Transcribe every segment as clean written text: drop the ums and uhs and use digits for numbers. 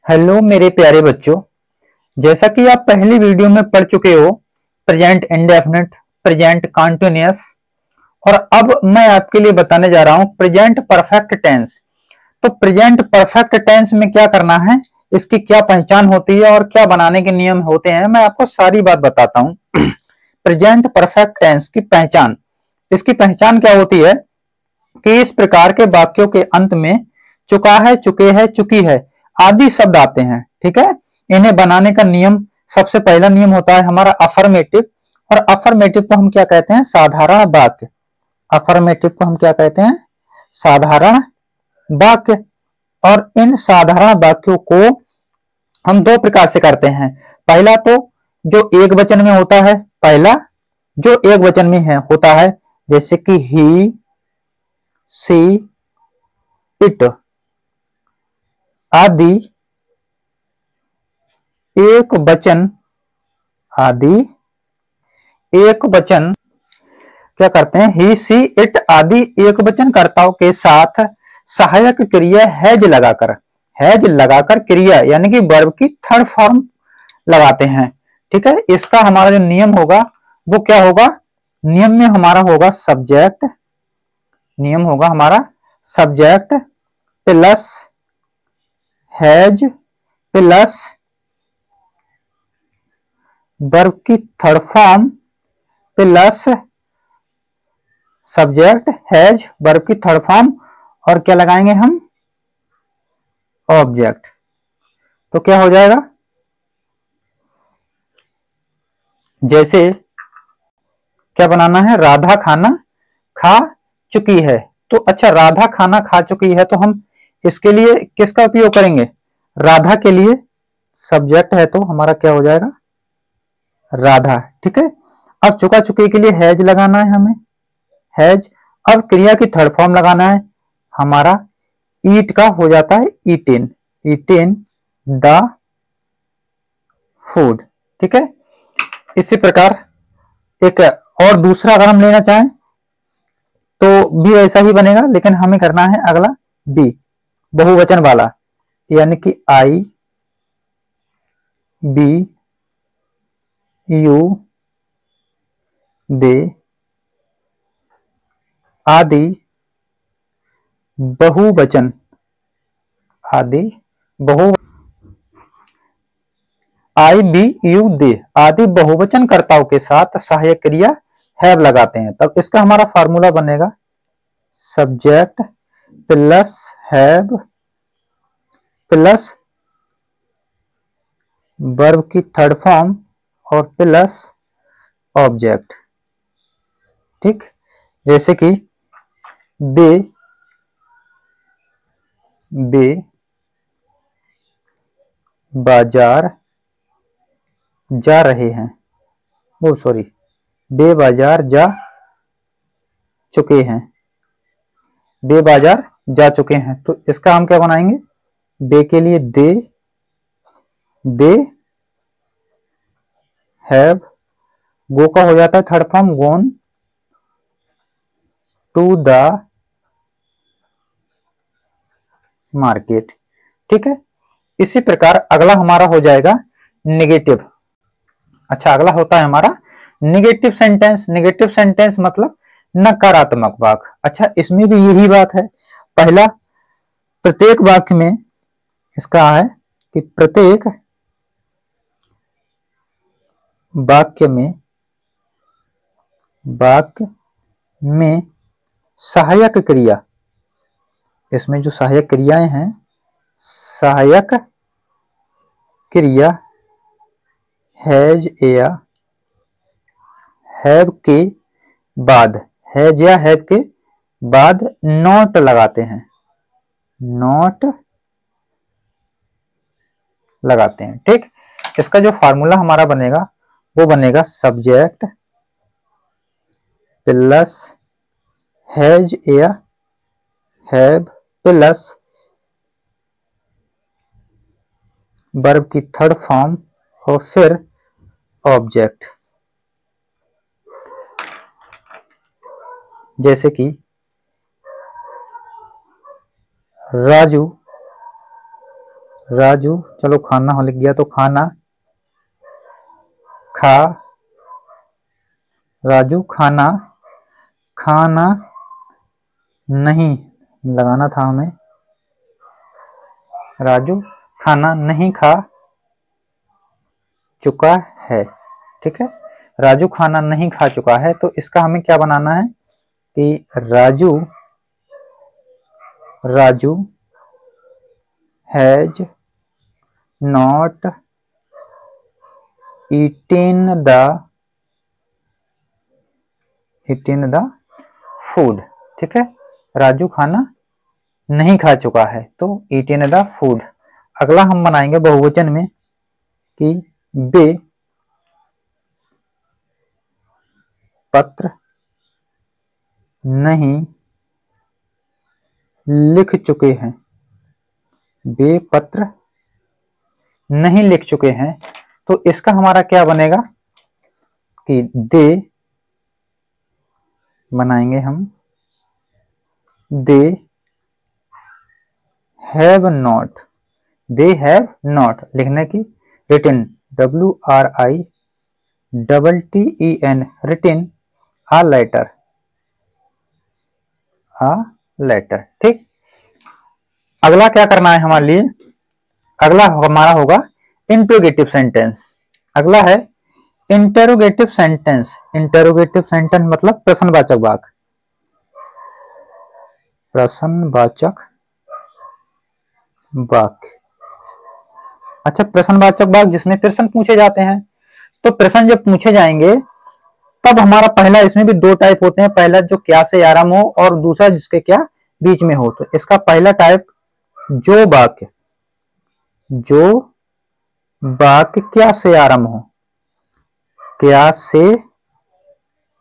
Hello मेरे प्यारे बच्चों। जैसा कि आप पहली वीडियो में पढ़ चुके हो, प्रेजेंट इंडेफिनिट, प्रेजेंट कॉन्टिन्यूअस, और अब मैं आपके लिए बताने जा रहा हूं प्रेजेंट परफेक्ट टेंस। तो प्रेजेंट परफेक्ट टेंस में क्या करना है, इसकी क्या पहचान होती है और क्या बनाने के नियम होते हैं, मैं आपको सारी बात बताता हूं। प्रेजेंट परफेक्ट टेंस की पहचान, इसकी पहचान क्या होती है कि इस प्रकार के वाक्यों के अंत में चुका है, चुके हैं, चुकी है आदि शब्द आते हैं। ठीक है, इन्हें बनाने का नियम, सबसे पहला नियम होता है हमारा अफर्मेटिव। और अफर्मेटिव को हम क्या कहते हैं? साधारण वाक्य। अफर्मेटिव को हम क्या कहते हैं? साधारण वाक्य। और इन साधारण वाक्यों को हम दो प्रकार से करते हैं। पहला तो जो एक वचन में होता है, पहला जो एक वचन में है होता है, जैसे कि ही, सी, इट आदि एक वचन, आदि एक वचन क्या करते हैं? ही, सी, इट आदि एक वचन कर्ताओं के साथ सहायक क्रिया हैज लगाकर क्रिया यानी कि वर्ब की थर्ड फॉर्म लगाते हैं। ठीक है, इसका हमारा जो नियम होगा वो क्या होगा? नियम में हमारा होगा सब्जेक्ट, नियम होगा हमारा subject plus has plus verb की third form plus subject has verb की थर्ड फॉर्म, और क्या लगाएंगे हम? ऑब्जेक्ट। तो क्या हो जाएगा? जैसे क्या बनाना है? राधा खाना खा चुकी है। तो अच्छा, राधा खाना खा चुकी है, तो हम इसके लिए किसका उपयोग करेंगे? राधा के लिए सब्जेक्ट है तो हमारा क्या हो जाएगा? राधा। ठीक है, अब चुका चुकी के लिए हैज लगाना है हमें, हैज। अब क्रिया की थर्ड फॉर्म लगाना है, हमारा ईट का हो जाता है ईटेन, ईटेन द फूड। ठीक है, इसी प्रकार एक और दूसरा अगर हम लेना चाहें तो भी ऐसा ही बनेगा, लेकिन हमें करना है अगला बी, बहुवचन वाला, यानी कि आई, बी, यू, दे आदि बहुवचन, आदि बहु आई, बी, यू, दे आदि बहुवचन कर्ताओं के साथ सहायक क्रिया हैव लगाते हैं। तब इसका हमारा फॉर्मूला बनेगा subject plus have plus verb की थर्ड फॉर्म और प्लस ऑब्जेक्ट। ठीक, जैसे कि बे, बे बाजार जा रहे हैं, वो सॉरी, बे बाजार जा चुके हैं, बे बाजार जा चुके हैं। तो इसका हम क्या बनाएंगे? बे के लिए दे, दे हैव, गो का हो जाता है third form gone to the market. ठीक है, इसी प्रकार अगला हमारा हो जाएगा नेगेटिव। अच्छा, अगला होता है हमारा नेगेटिव सेंटेंस। नेगेटिव सेंटेंस मतलब नकारात्मक वाक्य। अच्छा, इसमें भी यही बात है। पहला, प्रत्येक वाक्य में इसका है कि प्रत्येक वाक्य में सहायक क्रिया, इसमें जो सहायक क्रियाएं हैं, सहायक क्रिया हैज या हैव के बाद, हैज या हैव के बाद नॉट लगाते हैं, नॉट लगाते हैं। ठीक, इसका जो फार्मूला हमारा बनेगा वो बनेगा सब्जेक्ट प्लस हैज या हैव प्लस वर्ब की थर्ड फॉर्म और फिर ऑब्जेक्ट। जैसे कि राजू राजू, चलो खाना हो लिख गया तो खाना, खा, राजू खाना, खाना नहीं लगाना था हमें, राजू खाना नहीं खा चुका है। ठीक है, राजू खाना नहीं खा चुका है, तो इसका हमें क्या बनाना है कि Raju, Raju has not eaten the food. ठीक है, राजू खाना नहीं खा चुका है, तो ईटेन द फूड। अगला हम बनाएंगे बहुवचन में कि वे पत्र नहीं लिख चुके हैं, वे पत्र नहीं लिख चुके हैं, तो इसका हमारा क्या बनेगा कि दे बनाएंगे हम, they have not, they have not लिखने की written, WRITTEN written a letter, a letter. ठीक, अगला क्या करना है हमारे लिए, अगला हमारा होगा इंट्रोगेटिव सेंटेंस। अगला है इंटेरोगेटिव सेंटेंस। इंटेरोगेटिव सेंटेंस मतलब प्रश्नवाचक वाक्य, प्रश्नवाचक वाक्य। अच्छा, प्रश्नवाचक वाक्य जिसमें प्रश्न पूछे जाते हैं, तो प्रश्न जब पूछे जाएंगे तब हमारा पहला, इसमें भी दो टाइप होते हैं, पहला जो क्या से आरंभ हो और दूसरा जिसके क्या बीच में हो। तो इसका पहला टाइप जो वाक्य, जो वाक्य क्या से आरंभ हो, क्या से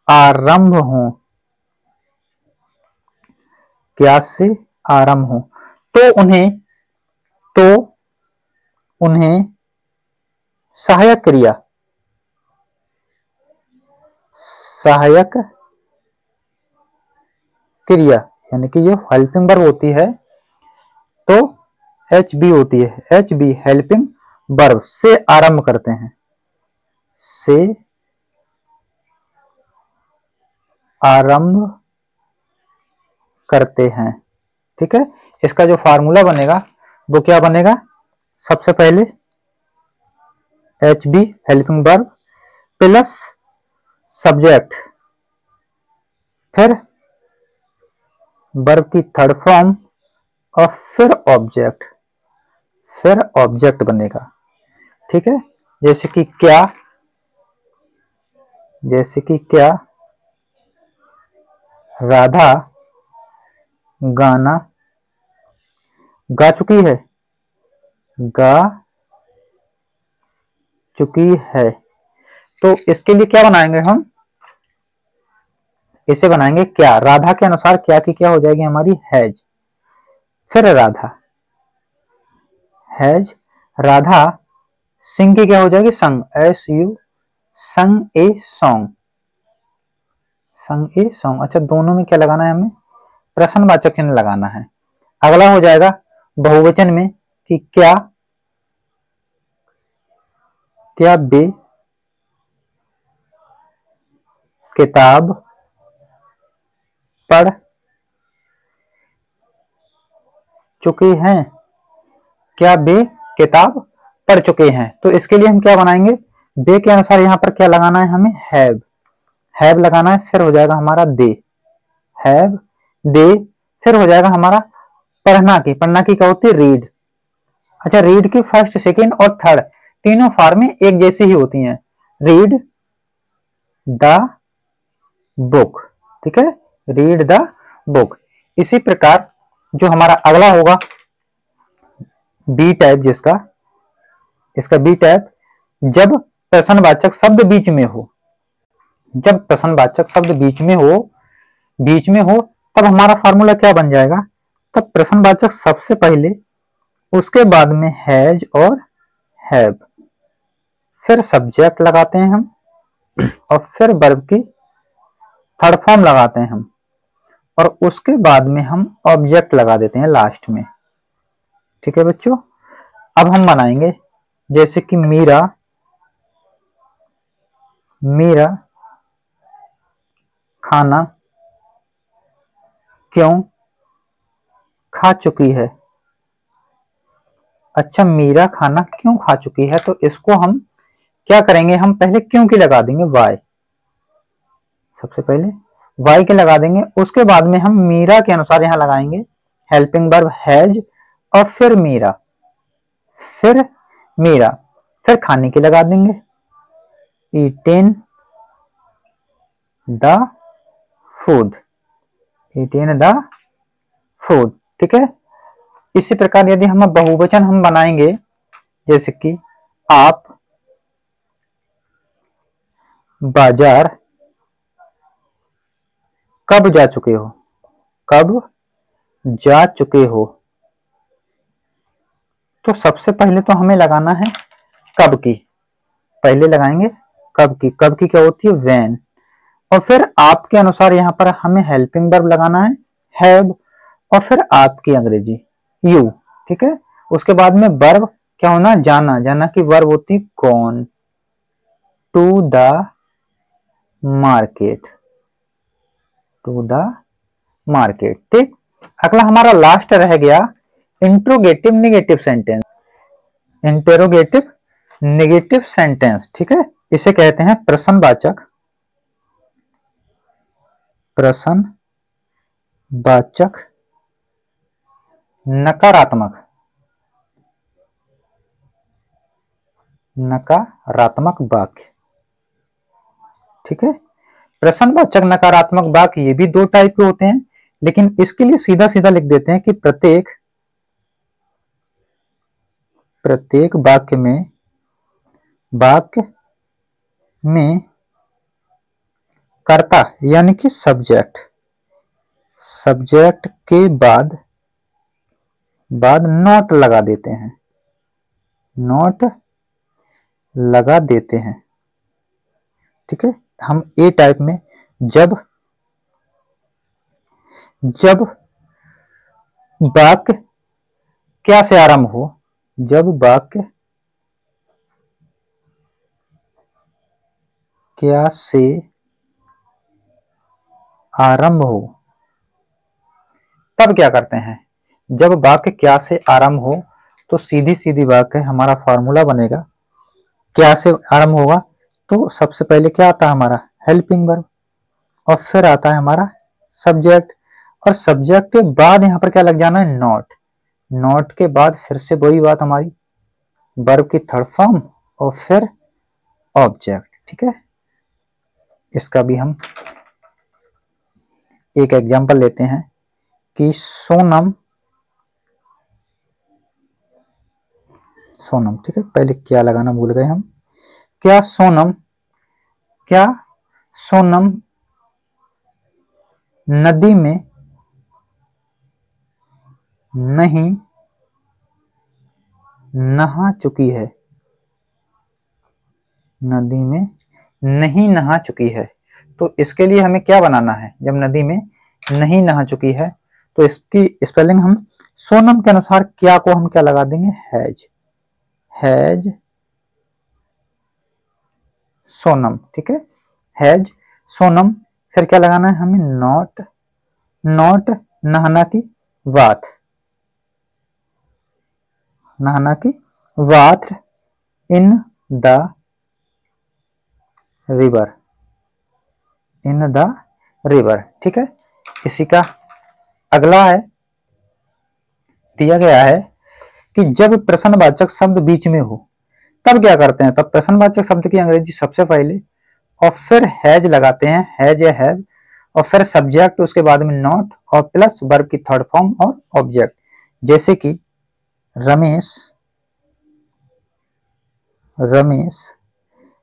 आरंभ हो, क्या से आरंभ हो, तो उन्हें सहायक क्रिया, सहायक क्रिया यानी कि जो हेल्पिंग वर्ब होती है तो HB होती है, HB हेल्पिंग वर्ब से आरंभ करते हैं, से आरंभ करते हैं। ठीक है, इसका जो फार्मूला बनेगा वो क्या बनेगा, सबसे पहले HB helping verb plus subject, फिर वर्ब की थर्ड फॉर्म और फिर ऑब्जेक्ट बनेगा। ठीक है, जैसे कि क्या, जैसे कि क्या राधा गाना गा चुकी है, गा चुकी है, तो इसके लिए क्या बनाएंगे हम, इसे बनाएंगे क्या, राधा के अनुसार क्या की क्या हो जाएगी हमारी हैज, फिर राधा, हैज राधा सिंग की क्या हो जाएगी संग, SU संग ए सॉन्ग, संग ए सॉन्ग। अच्छा, दोनों में क्या लगाना है हमें, प्रश्नवाचक चिन्ह लगाना है। अगला हो जाएगा बहुवचन में कि क्या, क्या वे किताब पढ़ चुके हैं, क्या वे किताब पढ़ चुके हैं, तो इसके लिए हम क्या बनाएंगे, वे के अनुसार यहाँ पर क्या लगाना है हमें, हैव लगाना है, फिर हो जाएगा हमारा दे, हैव दे, फिर हो जाएगा हमारा पढ़ना की क्या होती है, रीड। अच्छा, रीड की फर्स्ट, सेकंड और थर्ड तीनों फॉर्में एक जैसी ही होती हैं, रीड द बुक। ठीक है, रीड द बुक। इसी प्रकार जो हमारा अगला होगा बी टाइप, जिसका इसका बी टाइप, जब प्रश्नवाचक शब्द बीच में हो, जब प्रश्नवाचक शब्द बीच में हो तब हमारा फॉर्मूला क्या बन जाएगा, तब प्रश्नवाचक सबसे पहले, उसके बाद में हैज और हैव, फिर सब्जेक्ट लगाते हैं हम और फिर वर्ब की थर्ड फॉर्म लगाते हैं हम, और उसके बाद में हम ऑब्जेक्ट लगा देते हैं लास्ट में। ठीक है बच्चों, अब हम बनाएंगे जैसे कि मीरा मीरा खाना क्यों खा चुकी है। अच्छा, मीरा खाना क्यों खा चुकी है, तो इसको हम क्या करेंगे, हम पहले क्यों की लगा देंगे वाई, सबसे पहले वाई के लगा देंगे। उसके बाद में हम मीरा के अनुसार यहां लगाएंगे हेल्पिंग वर्ब हैज, और फिर मीरा, फिर मीरा, फिर खाने की लगा देंगे eaten the food, eaten the food. ठीक है। इसी प्रकार यदि हम बहुवचन हम बनाएंगे जैसे कि आप बाजार कब जा चुके हो, कब जा चुके हो, तो सबसे पहले तो हमें लगाना है कब की, पहले लगाएंगे कब की। कब की क्या होती है, व्हेन। और फिर आपके अनुसार यहां पर हमें हेल्पिंग वर्ब लगाना है हैव, और फिर आपकी अंग्रेजी यू। ठीक है। उसके बाद में वर्ब क्या होना, जाना, जाना की वर्ब होती gone to the market, to the market. ठीक। अगला हमारा लास्ट रह गया interrogative negative sentence, interrogative negative sentence. ठीक है। इसे कहते हैं प्रश्नवाचक, प्रश्नवाचक नकारात्मक, नकारात्मक वाक्य। ठीक है। प्रश्नवाचक नकारात्मक वाक्य ये भी दो टाइप के होते हैं, लेकिन इसके लिए सीधा सीधा लिख देते हैं कि प्रत्येक वाक्य में कर्ता यानी कि सब्जेक्ट के बाद नॉट लगा देते हैं, नॉट लगा देते हैं। ठीक है। हम ए टाइप में जब वाक्य क्या से आरंभ हो, जब वाक्य क्या से आरंभ हो, तब क्या करते हैं, जब वाक्य क्या से आरंभ हो तो सीधी सीधी वाक्य हमारा फॉर्मूला बनेगा। क्या से आरंभ होगा तो सबसे पहले क्या आता है हमारा हेल्पिंग वर्ब, और फिर आता है हमारा सब्जेक्ट, और सब्जेक्ट के बाद यहां पर क्या लग जाना है, नॉट। नॉट के बाद फिर से वही बात हमारी वर्ब की थर्ड फॉर्म और फिर ऑब्जेक्ट। ठीक है। इसका भी हम एक एग्जांपल लेते हैं कि सोनम, ठीक है, पहले क्या लगाना भूल गए हम, क्या सोनम नदी में नहीं नहा चुकी है, नदी में नहीं नहा चुकी है। तो इसके लिए हमें क्या बनाना है, जब नदी में नहीं नहा चुकी है तो इसकी स्पेलिंग हम सोनम के अनुसार क्या को हम क्या लगा देंगे, हैज सोनम। ठीक है। हैज सोनम, फिर क्या लगाना है हमें, नॉट नहाना की वाथ, नहाना की वाथ in the river, in the river. ठीक है। इसी का अगला है, दिया गया है कि जब प्रश्नवाचक शब्द बीच में हो तब क्या करते हैं, तब प्रश्नवाचक शब्द की अंग्रेजी सबसे पहले और फिर हैज लगाते हैं, हैज या हैव, और फिर सब्जेक्ट, उसके बाद में नॉट और प्लस वर्ब की थर्ड फॉर्म और ऑब्जेक्ट। जैसे कि रमेश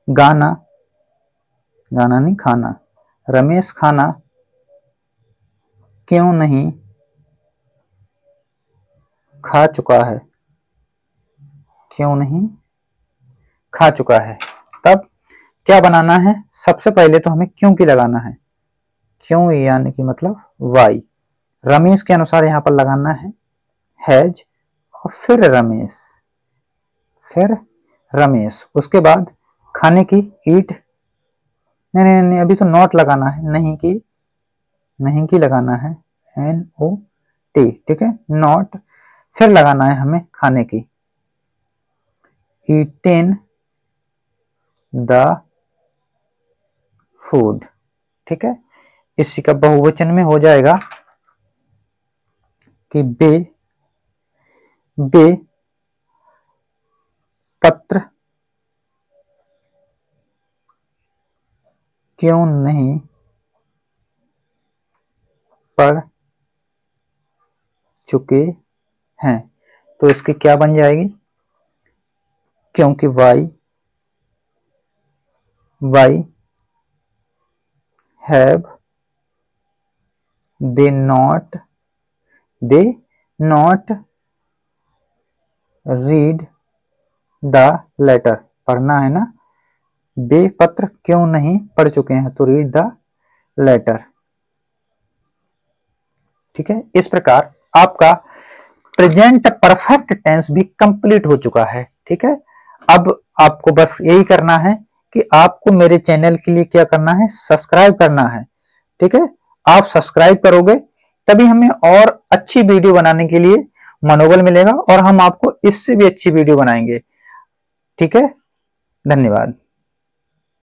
गाना नहीं खाना, रमेश खाना क्यों नहीं खा चुका है, क्यों नहीं खा चुका है। तब क्या बनाना है, सबसे पहले तो हमें क्यों की लगाना है, क्यों यानी कि मतलब वाई। रमेश के अनुसार यहां पर लगाना है हैज और फिर रमेश, फिर रमेश, उसके बाद खाने की ईट, नहीं नहीं नहीं अभी तो नॉट लगाना है, नहीं की लगाना है, NOT, ठीक है, नॉट, फिर लगाना है हमें खाने की, eaten द फूड, ठीक है। इसी का बहुवचन में हो जाएगा कि बे पत्र क्यों नहीं पढ़ चुके हैं, तो इसकी क्या बन जाएगी, क्योंकि why have they not read the letter, पढ़ना है ना, बे पत्र क्यों नहीं पढ़ चुके हैं, तो रीड द लेटर, ठीक है। इस प्रकार आपका प्रेजेंट परफेक्ट टेंस भी कंप्लीट हो चुका है, ठीक है। अब आपको बस यही करना है कि आपको मेरे चैनल के लिए क्या करना है, सब्सक्राइब करना है, ठीक है। आप सब्सक्राइब करोगे तभी हमें और अच्छी वीडियो बनाने के लिए मनोबल मिलेगा और हम आपको इससे भी अच्छी वीडियो बनाएंगे, ठीक है। धन्यवाद।